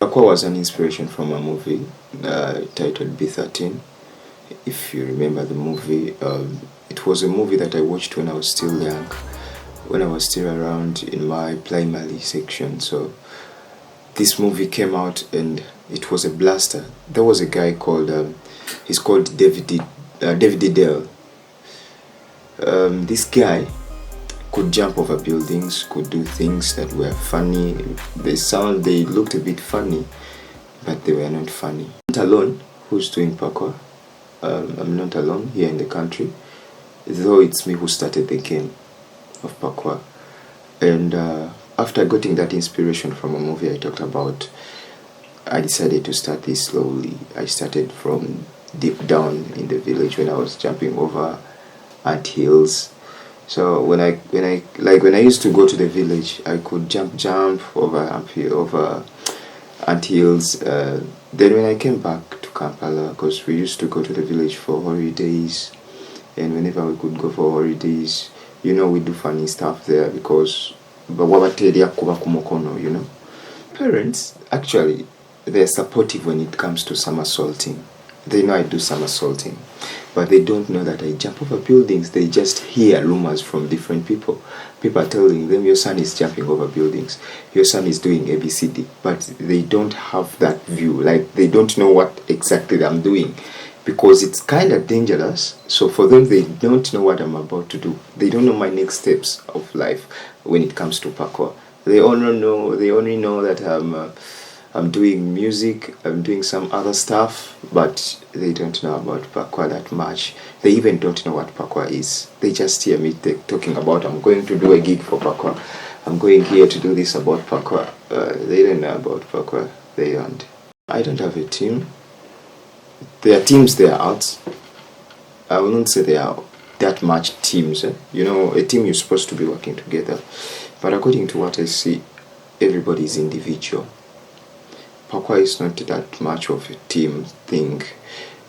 Parkour was an inspiration from a movie titled B13. If you remember the movie, it was a movie that I watched when I was still young, when I was still around in my primary section. So this movie came out and it was a blaster. There was a guy called, he's called David Dale. This guy could jump over buildings, could do things that were funny. They looked a bit funny, but they were not funny. I'm not alone who's doing parkour. I'm not alone here in the country, though it's me who started the game of parkour. And after getting that inspiration from a movie I talked about, I decided to start this slowly. I started from deep down in the village when I was jumping over ant hills. So when I used to go to the village, I could jump over ant hills. Then when I came back to Kampala, because we used to go to the village for holidays, and whenever we could go for holidays, we do funny stuff there because Parents, actually, they're supportive when it comes to somersaulting. They know I do somersaulting, but they don't know that I jump over buildings. They just hear rumors from different people. People are telling them, your son is jumping over buildings, your son is doing ABCD, but they don't have that view. Like, they don't know what exactly I'm doing, because it's kind of dangerous. So for them, they don't know what I'm about to do. They don't know my next steps of life when it comes to parkour. They only know that I'm doing music, I'm doing some other stuff, but they don't know about parkour that much. They even don't know what parkour is. They just hear me talking about, I'm going to do a gig for parkour, I'm going here to do this about parkour. They don't know about parkour. They don't. I don't have a team. There are teams, there are out. I wouldn't say there are that much teams. A team, you're supposed to be working together. But according to what I see, everybody is individual. Parkour is not that much of a team thing,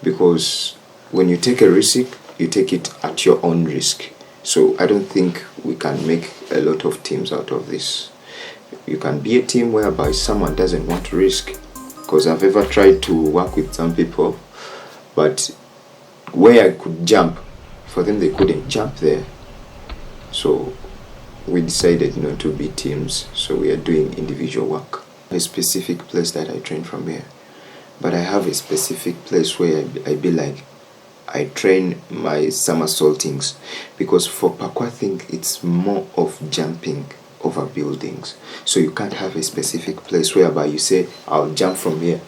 because when you take a risk, you take it at your own risk. So I don't think we can make a lot of teams out of this. You can be a team whereby someone doesn't want to risk, because I've ever tried to work with some people, but where I could jump, for them they couldn't jump there. So we decided not to be teams, so we are doing individual work. A specific place that I train from here, but I have a specific place where I be like, I train my somersaultings, because for parkour, I think it's more of jumping over buildings. So you can't have a specific place whereby you say, I'll jump from here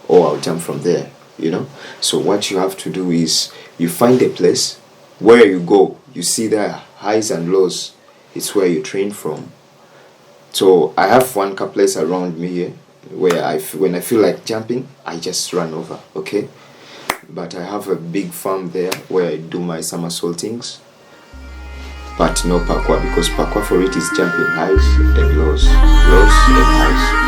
or I'll jump from there, So what you have to do is you find a place where you go, you see there highs and lows. It's where you train from. So I have one place around me here where when I feel like jumping, I just run over, okay? But I have a big farm there where I do my somersaultings, but no parkour, because parkour for it is jumping highs and lows and highs.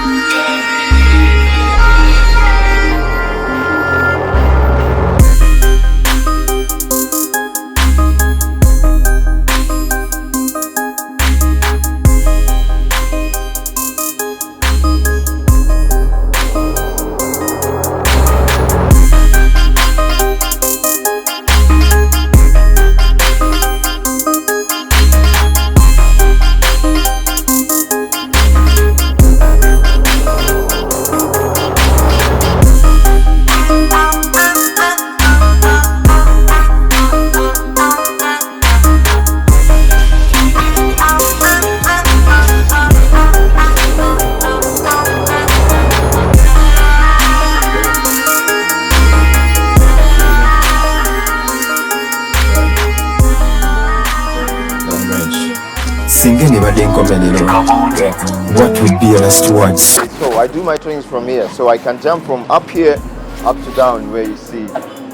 What would be your last words? So I do my trainings from here, so I can jump from up here up to down where you see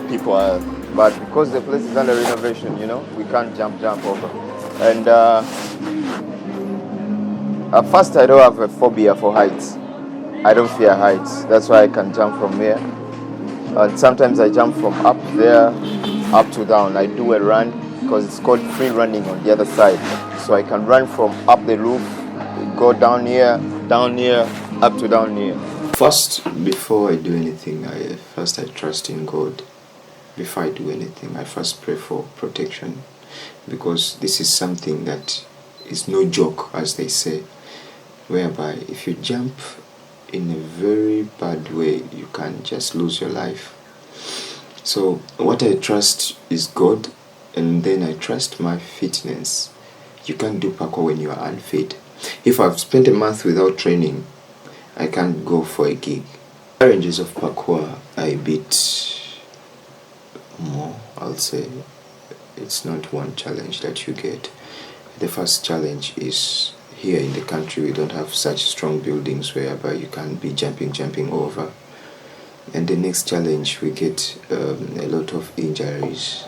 people are. But because the place is under renovation, we can't jump over. And at first, I don't have a phobia for heights. I don't fear heights. That's why I can jump from here. And sometimes I jump from up there up to down. I do a run, because it's called free running on the other side. So I can run from up the roof, go down here, up to down here. First, before I do anything, I trust in God. Before I do anything, I first pray for protection, because this is something that is no joke, as they say, whereby if you jump in a very bad way, you can just lose your life. So what I trust is God, and then I trust my fitness. You can't do parkour when you are unfit. If I've spent a month without training, I can't go for a gig. Challenges of parkour are a bit more, I'll say. It's not one challenge that you get. The first challenge is, here in the country we don't have such strong buildings whereby you can be jumping over. And the next challenge, we get a lot of injuries,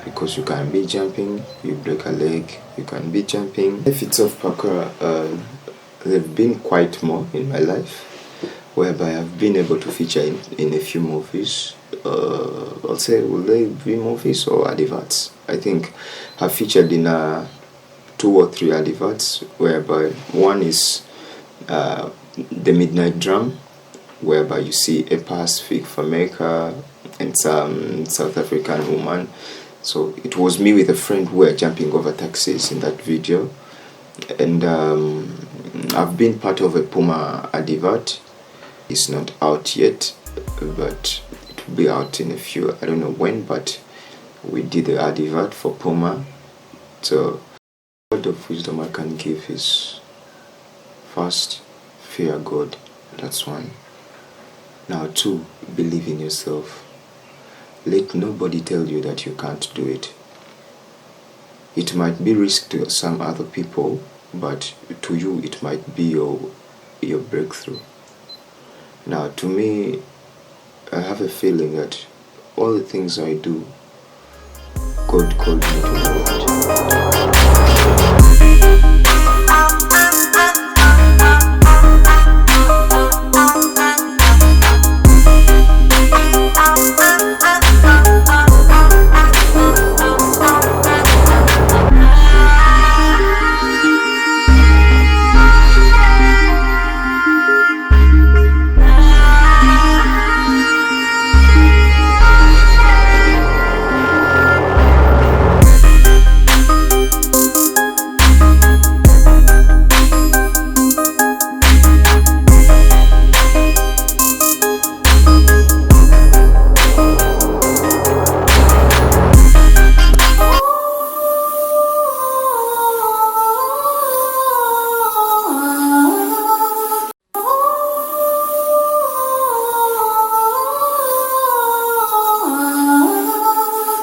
because you can be jumping, you break a leg, you can be jumping. Benefits of parkour, they've been quite more in my life, whereby I've been able to feature in a few movies. I'll say, will they be movies or adverts? I think I've featured in 2 or 3 adverts, whereby one is the Midnight Drum, whereby you see a Pacific maker and some South African woman. So it was me with a friend who were jumping over taxis in that video. And I've been part of a Puma advert. It's not out yet, but it will be out in a few, I don't know when, but we did the advert for Puma. So the word of wisdom I can give is, first, fear God. That's one. Now 2, believe in yourself. Let nobody tell you that you can't do it. It might be risk to some other people, but to you it might be your breakthrough. Now, to me, I have a feeling that all the things I do, God called me to